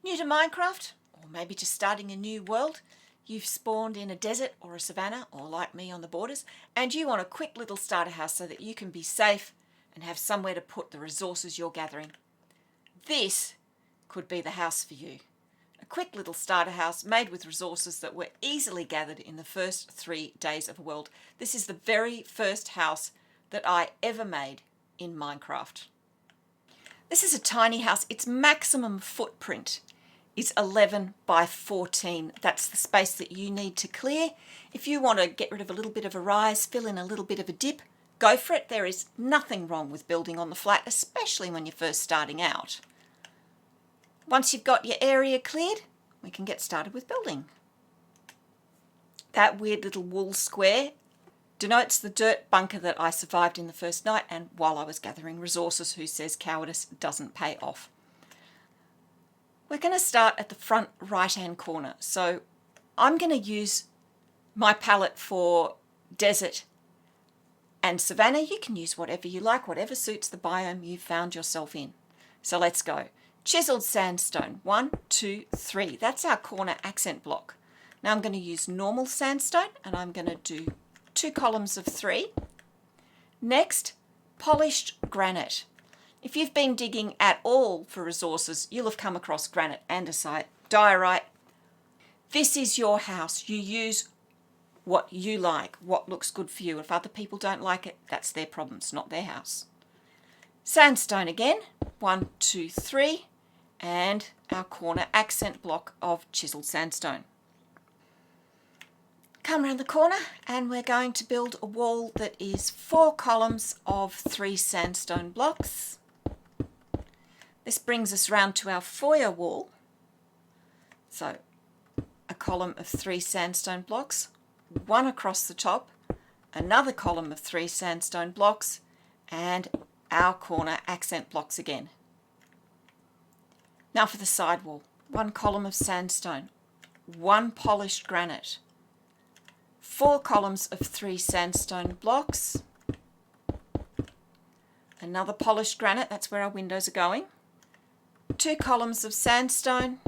New to Minecraft, or maybe just starting a new world? You've spawned in a desert or a savannah, or like me on the borders, and you want a quick little starter house so that you can be safe and have somewhere to put the resources you're gathering. This could be the house for you. A quick little starter house made with resources that were easily gathered in the first 3 days of a world. This is the very first house that I ever made in Minecraft. This is a tiny house. Its maximum footprint is 11 by 14. That's the space that you need to clear. If you want to get rid of a little bit of a rise, fill in a little bit of a dip, go for it. There is nothing wrong with building on the flat, especially when you're first starting out. Once you've got your area cleared, we can get started with building. That weird little wool square denotes the dirt bunker that I survived in the first night and while I was gathering resources. Who says cowardice doesn't pay off? We're going to start at the front right-hand corner. So I'm going to use my palette for desert and savannah. You can use whatever you like, whatever suits the biome you've found yourself in. So let's go. Chiseled sandstone, 1, 2, 3. That's our corner accent block. Now I'm going to use normal sandstone and I'm going to do 2 columns of 3. Next, polished granite. If you've been digging at all for resources, you'll have come across granite, andesite, diorite. This is your house. You use what you like, what looks good for you. If other people don't like it, that's their problems, not their house. Sandstone again, 1, 2, 3, and our corner accent block of chiseled sandstone. Come around the corner and we're going to build a wall that is 4 columns of 3 sandstone blocks. This brings us round to our foyer wall. So a column of 3 sandstone blocks, 1 across the top, another column of 3 sandstone blocks, and our corner accent blocks again. Now for the side wall, 1 column of sandstone, 1 polished granite, 4 columns of 3 sandstone blocks, another polished granite, that's where our windows are going, 2 columns of sandstone,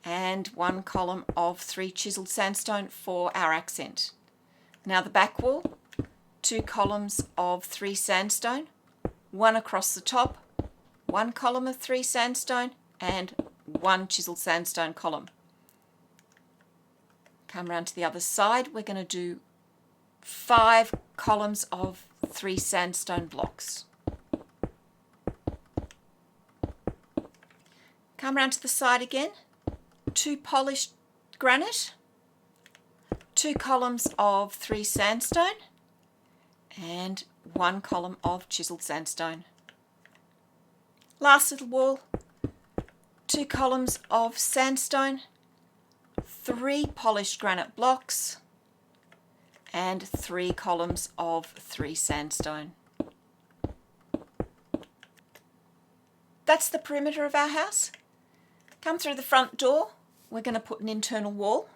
and 1 column of 3 chiseled sandstone for our accent. Now the back wall, 2 columns of 3 sandstone, 1 across the top, 1 column of 3 sandstone, and 1 chiseled sandstone column. Come around to the other side, we're going to do 5 columns of 3 sandstone blocks. Come around to the side again, 2 polished granite, 2 columns of 3 sandstone, and 1 column of chiseled sandstone. Last little wall, 2 columns of sandstone, 3 polished granite blocks, and 3 columns of 3 sandstone. That's the perimeter of our house. Come through the front door, we're going to put an internal wall.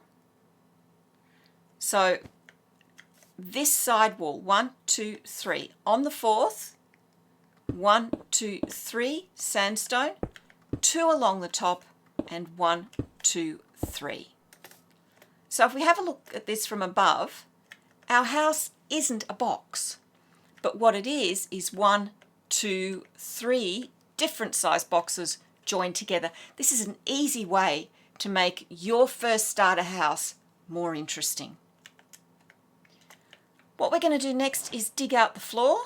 So this side wall, 1, 2, 3. On the 4th, 1, 2, 3 sandstone, 2 along the top, and 1, 2, 3. So if we have a look at this from above, our house isn't a box, but what it is 1, 2, 3 different size boxes joined together. This is an easy way to make your first starter house more interesting. What we're going to do next is dig out the floor.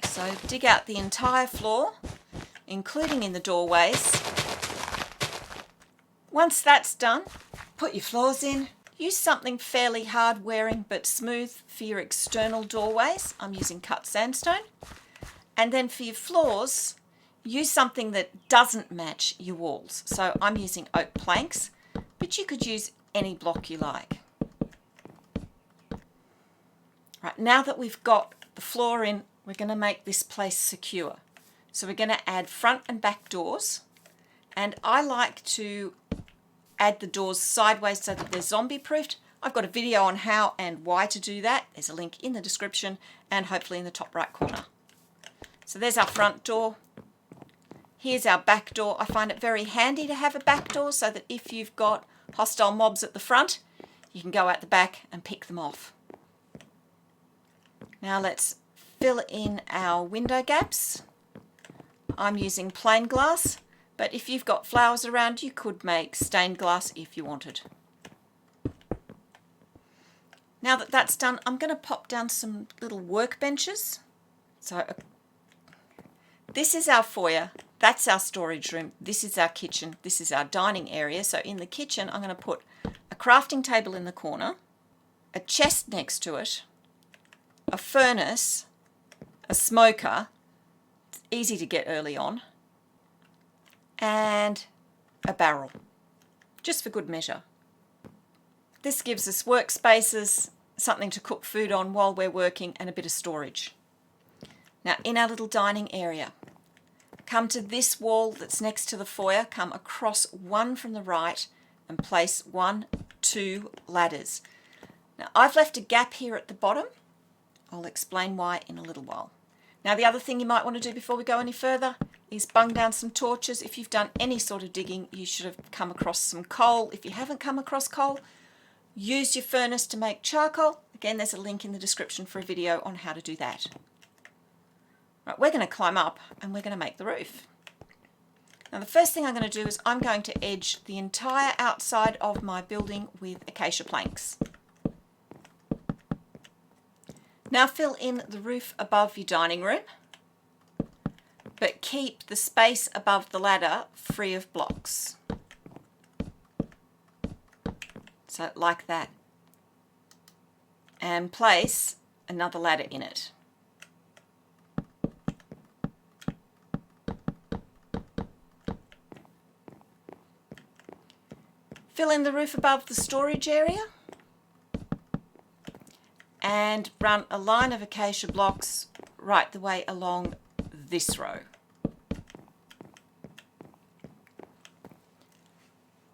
So dig out the entire floor, including in the doorways. Once that's done, put your floors in. Use something fairly hard wearing but smooth for your external doorways. I'm using cut sandstone. And then for your floors, use something that doesn't match your walls. So I'm using oak planks, but you could use any block you like. Right, now that we've got the floor in, we're going to make this place secure. So we're going to add front and back doors. And I like to add the doors sideways so that they're zombie proofed. I've got a video on how and why to do that. There's a link in the description and hopefully in the top right corner. So there's our front door. Here's our back door. I find it very handy to have a back door so that if you've got hostile mobs at the front, you can go out the back and pick them off. Now let's fill in our window gaps. I'm using plain glass, but if you've got flowers around, you could make stained glass if you wanted. Now that that's done, I'm going to pop down some little workbenches. So this is our foyer, that's our storage room, this is our kitchen, this is our dining area. So in the kitchen, I'm going to put a crafting table in the corner, a chest next to it, a furnace, a smoker, it's easy to get early on, and a barrel, just for good measure. This gives us workspaces, something to cook food on while we're working, and a bit of storage. Now in our little dining area, come to this wall that's next to the foyer, come across one from the right and place 2 ladders. Now I've left a gap here at the bottom. I'll explain why in a little while. Now the other thing you might want to do before we go any further is bung down some torches. If you've done any sort of digging, you should have come across some coal. If you haven't come across coal, use your furnace to make charcoal. Again, there's a link in the description for a video on how to do that. Right, we're going to climb up and we're going to make the roof. Now the first thing I'm going to do is I'm going to edge the entire outside of my building with acacia planks. Now fill in the roof above your dining room, but keep the space above the ladder free of blocks. So like that. And place another ladder in it. Fill in the roof above the storage area and run a line of acacia blocks right the way along this row.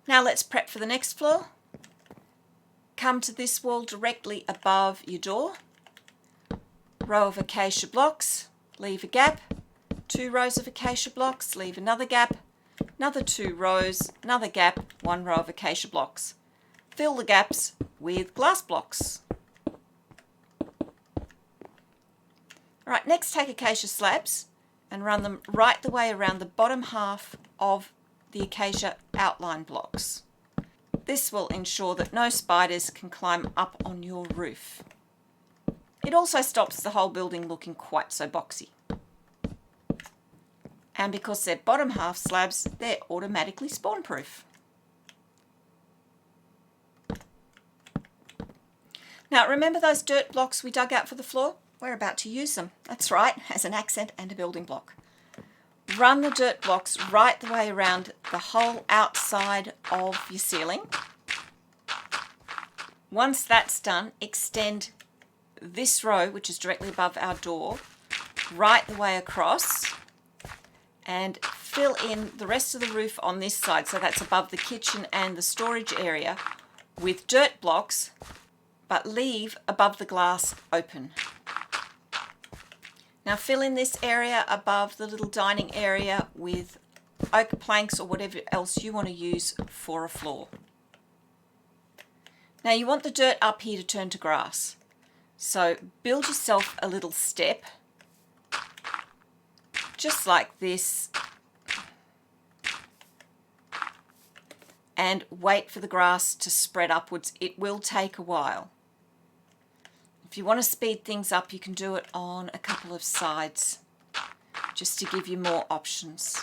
Now let's prep for the next floor. Come to this wall directly above your door. Row of acacia blocks, leave a gap. 2 rows of acacia blocks, leave another gap. Another 2 rows, another gap, 1 row of acacia blocks. Fill the gaps with glass blocks. Alright, next take acacia slabs and run them right the way around the bottom half of the acacia outline blocks. This will ensure that no spiders can climb up on your roof. It also stops the whole building looking quite so boxy. And because they're bottom half slabs, they're automatically spawn proof. Now remember those dirt blocks we dug out for the floor? We're about to use them. That's right, as an accent and a building block. Run the dirt blocks right the way around the whole outside of your ceiling. Once that's done, extend this row, which is directly above our door, right the way across and fill in the rest of the roof on this side, so that's above the kitchen and the storage area, with dirt blocks, but leave above the glass open. Now fill in this area above the little dining area with oak planks or whatever else you want to use for a floor. Now you want the dirt up here to turn to grass. So build yourself a little step, just like this, and wait for the grass to spread upwards. It will take a while. If you want to speed things up, you can do it on a couple of sides, just to give you more options.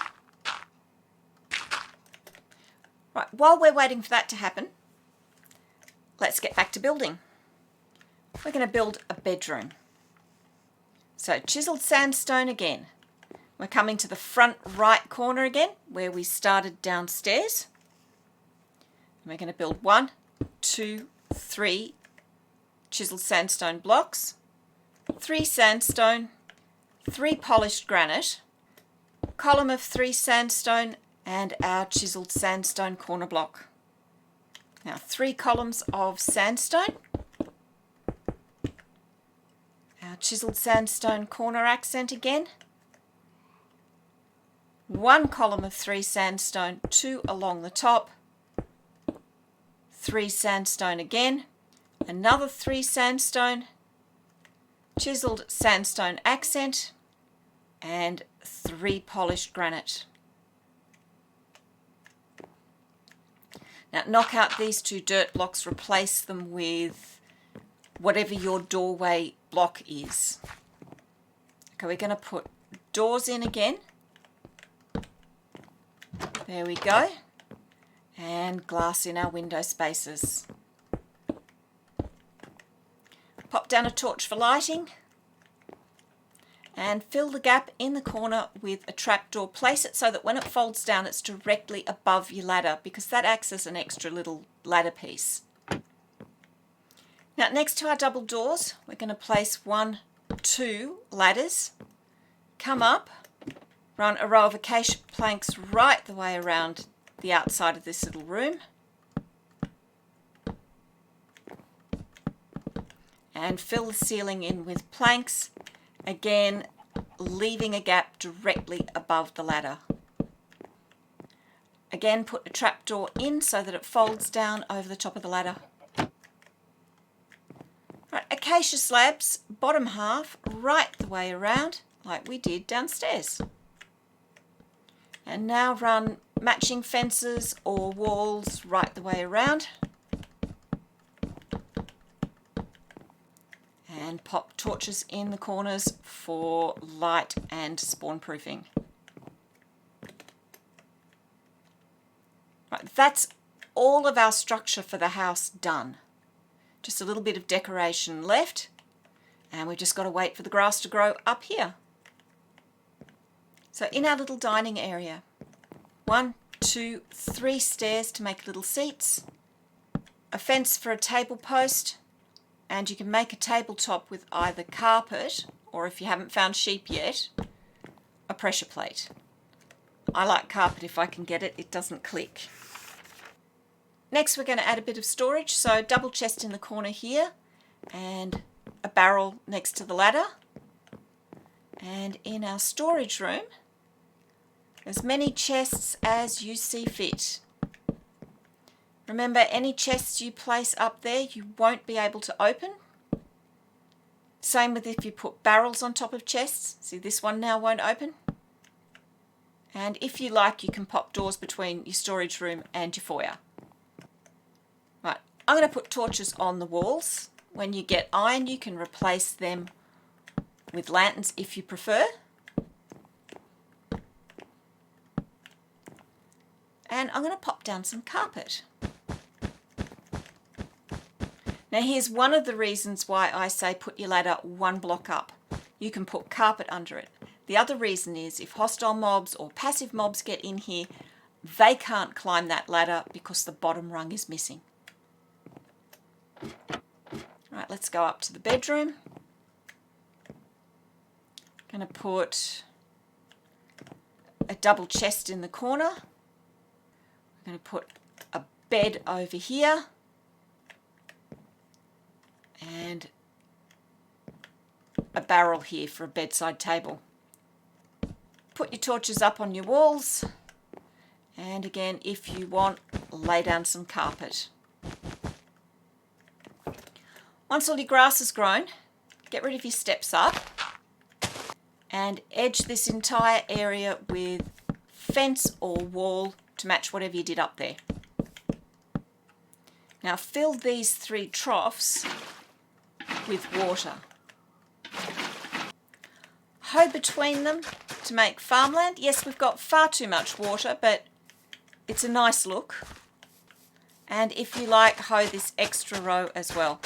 Right, while we're waiting for that to happen, let's get back to building. We're going to build a bedroom. So chiseled sandstone again. We're coming to the front right corner again, where we started downstairs. We're going to build 1, 2, 3 chiseled sandstone blocks, 3 sandstone, 3 polished granite, column of 3 sandstone, and our chiseled sandstone corner block. Now 3 columns of sandstone, our chiseled sandstone corner accent again, 1 column of 3 sandstone, 2 along the top, 3 sandstone again, another 3 sandstone, chiseled sandstone accent, and 3 polished granite. Now knock out these 2 dirt blocks, replace them with whatever your doorway block is. Okay, we're going to put doors in again. There we go. And glass in our window spaces. Pop down a torch for lighting and fill the gap in the corner with a trapdoor. Place it so that when it folds down it's directly above your ladder, because that acts as an extra little ladder piece. Now next to our double doors we're going to place 2 ladders. Come up, run a row of acacia planks right the way around the outside of this little room, and fill the ceiling in with planks, again leaving a gap directly above the ladder. Again put a trapdoor in so that it folds down over the top of the ladder. Right, acacia slabs, bottom half right the way around like we did downstairs. And now run matching fences or walls right the way around. And pop torches in the corners for light and spawn proofing. Right, that's all of our structure for the house done. Just a little bit of decoration left, and we've just got to wait for the grass to grow up here. So in our little dining area, 1, 2, 3 stairs to make little seats, a fence for a table post, and you can make a tabletop with either carpet or, if you haven't found sheep yet, a pressure plate. I like carpet if I can get it, it doesn't click. Next we're going to add a bit of storage, so double chest in the corner here and a barrel next to the ladder. And in our storage room, as many chests as you see fit. Remember, any chests you place up there you won't be able to open. Same with if you put barrels on top of chests. See, this one now won't open. And if you like, you can pop doors between your storage room and your foyer. Right, I'm going to put torches on the walls. When you get iron, you can replace them with lanterns if you prefer. And I'm going to pop down some carpet. Now here's one of the reasons why I say put your ladder 1 block up. You can put carpet under it. The other reason is if hostile mobs or passive mobs get in here, they can't climb that ladder because the bottom rung is missing. Right, let's go up to the bedroom. I'm going to put a double chest in the corner. I'm going to put a bed over here and a barrel here for a bedside table. Put your torches up on your walls, and again, if you want, lay down some carpet. Once all your grass is grown, get rid of your steps up and edge this entire area with fence or wall to match whatever you did up there. Now fill these 3 troughs with water. Hoe between them to make farmland. Yes, we've got far too much water, but it's a nice look. And if you like, hoe this extra row as well.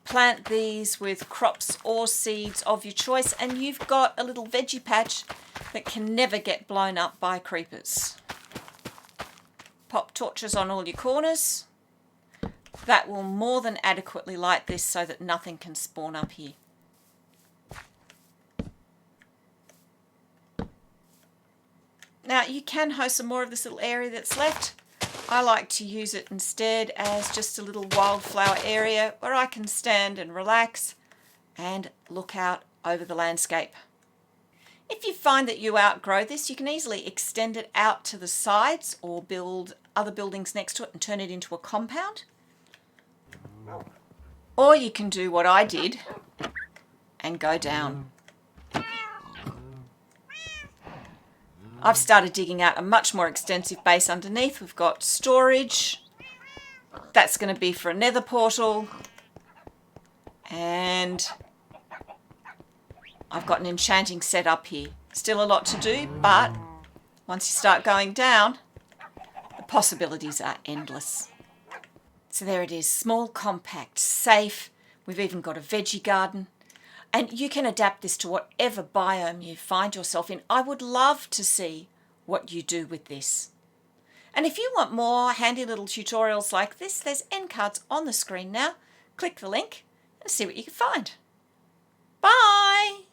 Plant these with crops or seeds of your choice, and you've got a little veggie patch that can never get blown up by creepers. Pop torches on all your corners. That will more than adequately light this so that nothing can spawn up here. Now you can hoe some more of this little area that's left. I like to use it instead as just a little wildflower area where I can stand and relax and look out over the landscape. If you find that you outgrow this, you can easily extend it out to the sides or build other buildings next to it and turn it into a compound. Or you can do what I did and go down. I've started digging out a much more extensive base underneath. We've got storage. That's going to be for a nether portal. And I've got an enchanting setup here. Still a lot to do, but once you start going down, the possibilities are endless. So there it is, small, compact, safe. We've even got a veggie garden. And you can adapt this to whatever biome you find yourself in. I would love to see what you do with this. And if you want more handy little tutorials like this, there's end cards on the screen now. Click the link and see what you can find. Bye!